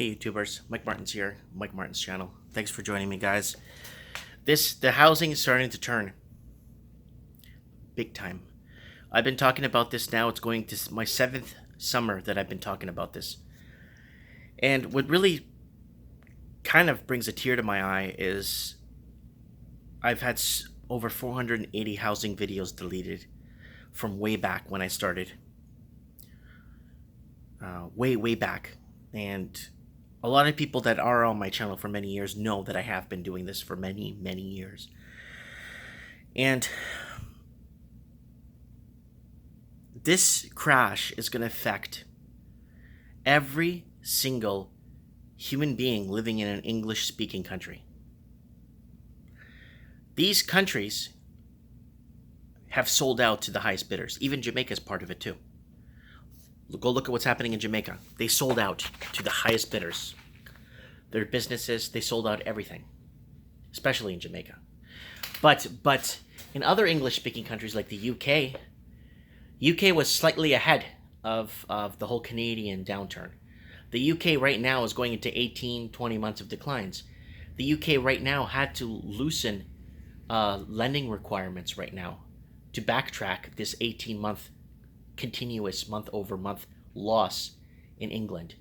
Hey YouTubers, Mike Martin's here, Mike Martin's channel. Thanks for joining me, guys. The housing is starting to turn. Big time. I've been talking about this now. It's going to my 7th summer that I've been talking about this. And what really kind of brings a tear to my eye is I've had over 480 housing videos deleted from way back when I started. Way back. And a lot of people that are on my channel for many years know that I have been doing this for many years. And this crash is going to affect every single human being living in an English-speaking country. These countries have sold out to the highest bidders. Even Jamaica is part of it too. Go look at what's happening in Jamaica. They sold out to the highest bidders. Their businesses, they sold out everything, especially in Jamaica. But in other English-speaking countries like the UK was slightly ahead of the whole Canadian downturn. The UK right now is going into 18-20 months of declines. The UK right now had to loosen lending requirements right now to backtrack this 18-month continuous month-over-month loss in England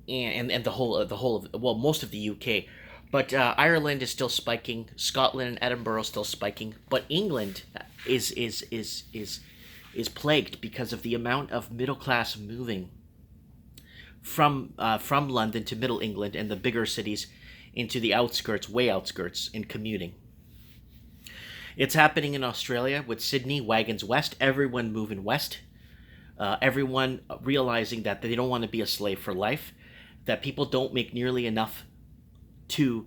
and the whole of most of the UK, but Ireland is still spiking, Scotland and Edinburgh is still spiking, but England is plagued because of the amount of middle class moving from London to Middle England and the bigger cities into the outskirts, way outskirts, and commuting. It's happening in Australia with Sydney, wagons west, everyone moving west. Everyone realizing that they don't want to be a slave for life, that people don't make nearly enough to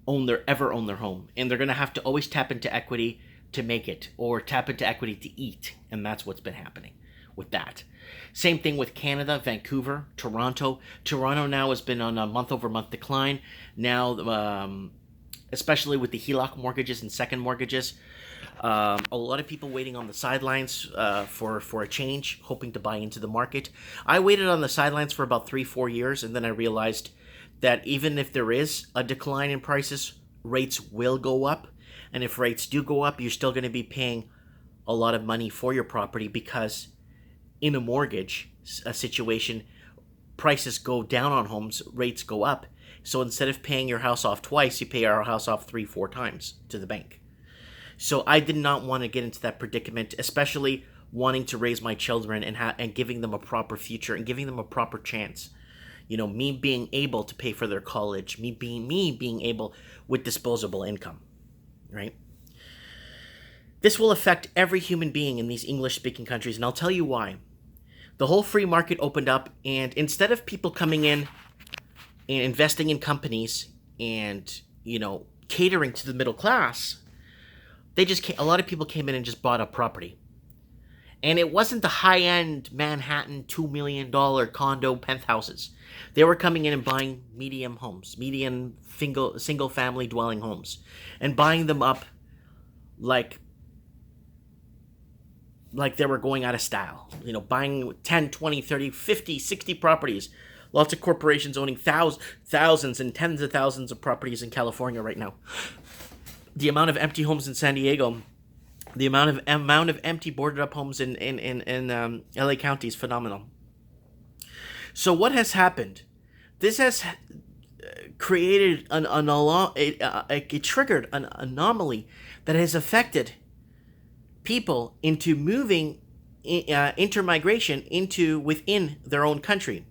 ever own their home. And they're going to have to always tap into equity to make it, or tap into equity to eat. And that's what's been happening with that. Same thing with Canada, Vancouver, Toronto. Toronto now has been on a month-over-month decline. Now, especially with the HELOC mortgages and second mortgages. A lot of people waiting on the sidelines for a change, hoping to buy into the market. I waited on the sidelines for about 3-4 years, and then I realized that even if there is a decline in prices, rates will go up. And if rates do go up, you're still going to be paying a lot of money for your property, because in a mortgage situation, prices go down on homes, rates go up. So instead of paying your house off twice, you pay your house off 3-4 times to the bank. So I did not want to get into that predicament, especially wanting to raise my children and giving them a proper future and giving them a proper chance. You know, me being able to pay for their college, me being able with disposable income, right? This will affect every human being in these English-speaking countries, and I'll tell you why. The whole free market opened up, and instead of people coming in and investing in companies and, you know, catering to the middle class, a lot of people came in and just bought up property. And it wasn't the high-end Manhattan $2 million condo penthouses. They were coming in and buying medium homes, medium single-family dwelling homes, and buying them up like they were going out of style. You know, buying 10, 20, 30, 50, 60 properties. Lots of corporations owning thousands and tens of thousands of properties in California right now. The amount of empty homes in San Diego, the amount of empty boarded up homes in LA County is phenomenal. So what has happened? This has created it triggered an anomaly that has affected people into moving intermigration within their own country.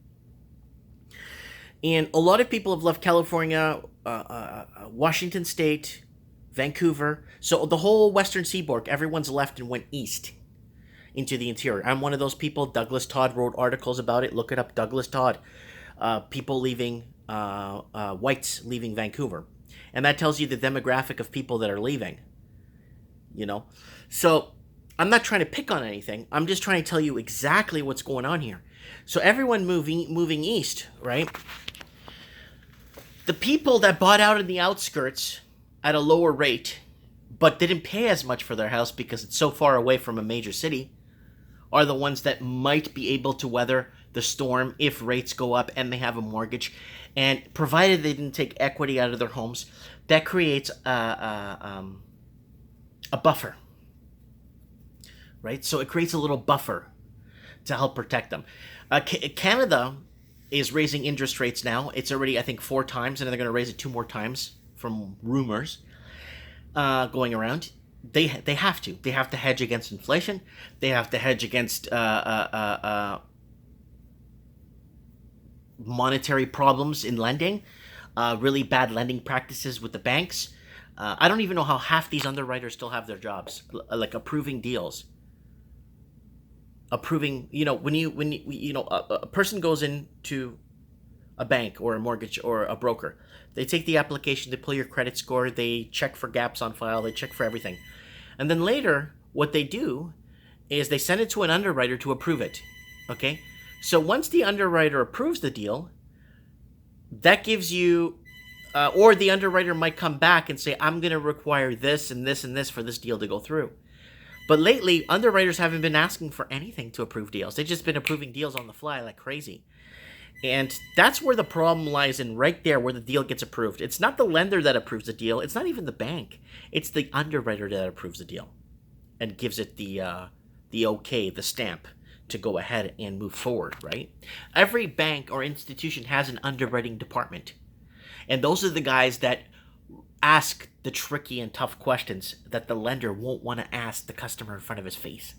And a lot of people have left California, Washington State, Vancouver. So the whole western seaboard, everyone's left and went east into the interior. I'm one of those people. Douglas Todd wrote articles about it. Look it up, Douglas Todd. People leaving, whites leaving Vancouver. And that tells you the demographic of people that are leaving. You know? So I'm not trying to pick on anything. I'm just trying to tell you exactly what's going on here. So everyone moving east, right? The people that bought out in the outskirts at a lower rate, but didn't pay as much for their house because it's so far away from a major city, are the ones that might be able to weather the storm if rates go up and they have a mortgage. And provided they didn't take equity out of their homes, that creates a buffer, right? So it creates a little buffer to help protect them. Canada is raising interest rates now. It's already, I think, 4 times, and they're going to raise it 2 more times from rumors going around. They have to. They have to hedge against inflation. They have to hedge against monetary problems in lending, really bad lending practices with the banks. I don't even know how half these underwriters still have their jobs, like approving deals. Approving, when a person goes into a bank or a mortgage or a broker, they take the application, they pull your credit score, they check for gaps on file, they check for everything. And then later, what they do is they send it to an underwriter to approve it, okay? So once the underwriter approves the deal, that gives you, or the underwriter might come back and say, I'm going to require this and this and this for this deal to go through. But lately, underwriters haven't been asking for anything to approve deals. They've just been approving deals on the fly like crazy. And that's where the problem lies, in right there where the deal gets approved. It's not the lender that approves the deal. It's not even the bank. It's the underwriter that approves the deal and gives it the okay, the stamp to go ahead and move forward, right? Every bank or institution has an underwriting department. And those are the guys that ask the tricky and tough questions that the lender won't want to ask the customer in front of his face.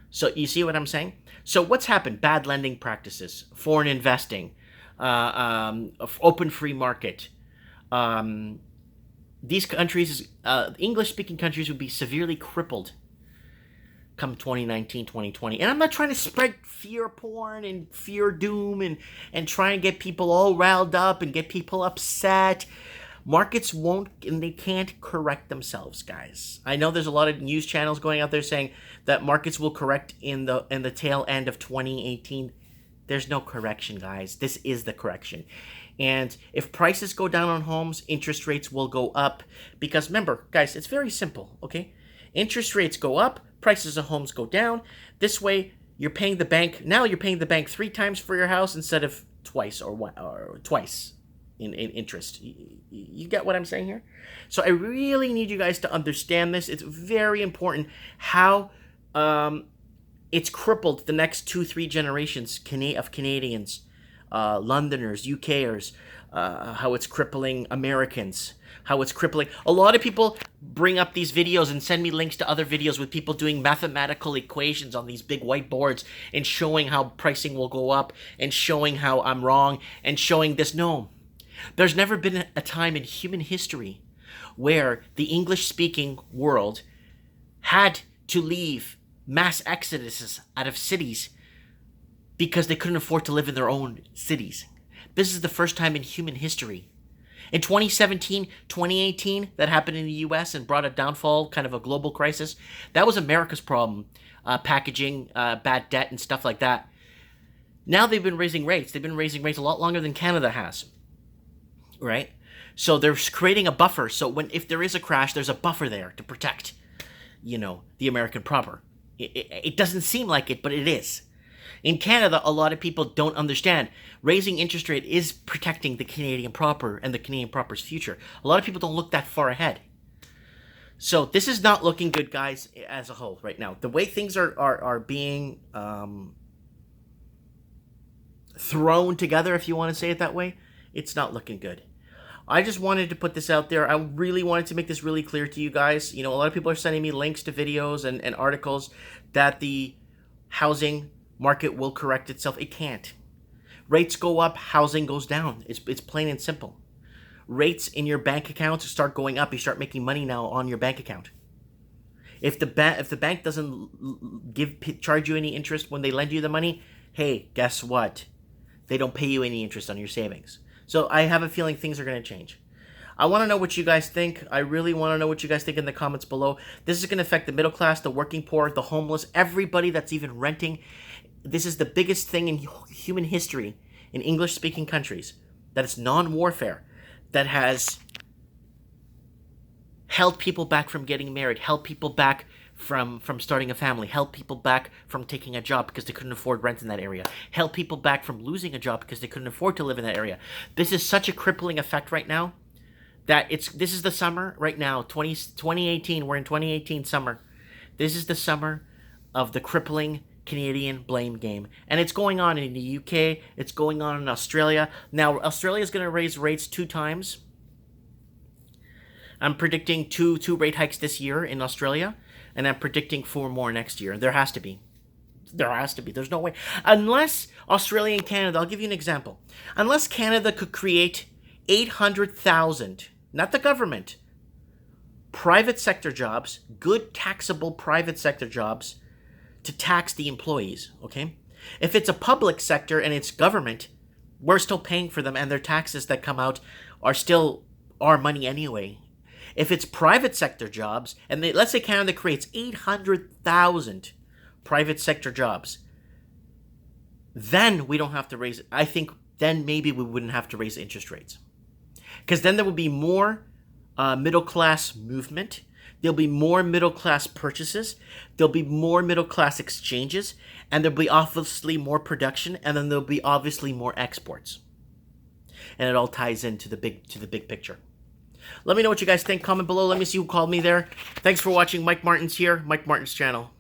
So you see what I'm saying? So what's happened? Bad lending practices, foreign investing, open free market. These countries, English-speaking countries, would be severely crippled come 2019, 2020. And I'm not trying to spread fear porn and fear doom and try and get people all riled up and get people upset. Markets won't and they can't correct themselves, guys. I know there's a lot of news channels going out there saying that markets will correct in the tail end of 2018. There's no correction, guys. This is the correction. And if prices go down on homes, interest rates will go up. Because remember, guys, it's very simple, okay? Interest rates go up, prices of homes go down. This way, you're paying the bank. Now you're paying the bank 3 times for your house instead of twice or twice. In interest. You get what I'm saying here? So I really need you guys to understand this. It's very important how it's crippled the next 2-3 generations of Canadians, Londoners, UKers, how it's crippling Americans, how it's crippling. A lot of people bring up these videos and send me links to other videos with people doing mathematical equations on these big whiteboards and showing how pricing will go up and showing how I'm wrong and showing this. No. There's never been a time in human history where the English-speaking world had to leave mass exoduses out of cities because they couldn't afford to live in their own cities. This is the first time in human history. In 2017, 2018, that happened in the US and brought a downfall, kind of a global crisis. That was America's problem, packaging, bad debt, and stuff like that. Now they've been raising rates. They've been raising rates a lot longer than Canada has. Right? So they're creating a buffer. So if there is a crash, there's a buffer there to protect, the American proper. It doesn't seem like it, but it is. In Canada, a lot of people don't understand. Raising interest rate is protecting the Canadian proper and the Canadian proper's future. A lot of people don't look that far ahead. So this is not looking good, guys, as a whole right now. The way things are being thrown together, if you want to say it that way, it's not looking good. I just wanted to put this out there. I really wanted to make this really clear to you guys. A lot of people are sending me links to videos and articles that the housing market will correct itself. It can't. Rates go up, housing goes down. It's plain and simple. Rates in your bank account start going up. You start making money now on your bank account. If the bank doesn't charge you any interest when they lend you the money, hey, guess what? They don't pay you any interest on your savings. So I have a feeling things are going to change. I want to know what you guys think. I really want to know what you guys think in the comments below. This is going to affect the middle class, the working poor, the homeless, everybody that's even renting. This is the biggest thing in human history in English-speaking countries that is non-warfare, that has held people back from getting married, held people back from starting a family, held people back from taking a job because they couldn't afford rent in that area, held people back from losing a job because they couldn't afford to live in that area. This is such a crippling effect right now that this is the summer right now, 2018, we're in 2018 summer. This is the summer of the crippling Canadian blame game. And it's going on in the UK, it's going on in Australia. Now, Australia is going to raise rates 2 times. I'm predicting two rate hikes this year in Australia, and I'm predicting 4 more next year. There has to be. There's no way. Unless Australia and Canada, I'll give you an example. Unless Canada could create 800,000, not the government, private sector jobs, good taxable private sector jobs to tax the employees, okay? If it's a public sector and it's government, we're still paying for them and their taxes that come out are still our money anyway. If it's private sector jobs, and let's say Canada creates 800,000 private sector jobs, then we don't have to raise it. I think then maybe we wouldn't have to raise interest rates. Because then there will be more middle class movement. There'll be more middle class purchases. There'll be more middle class exchanges. And there'll be obviously more production. And then there'll be obviously more exports. And it all ties into the big picture. Let me know what you guys think. Comment below. Let me see who called me there. Thanks for watching. Mike Martin's here. Mike Martin's channel.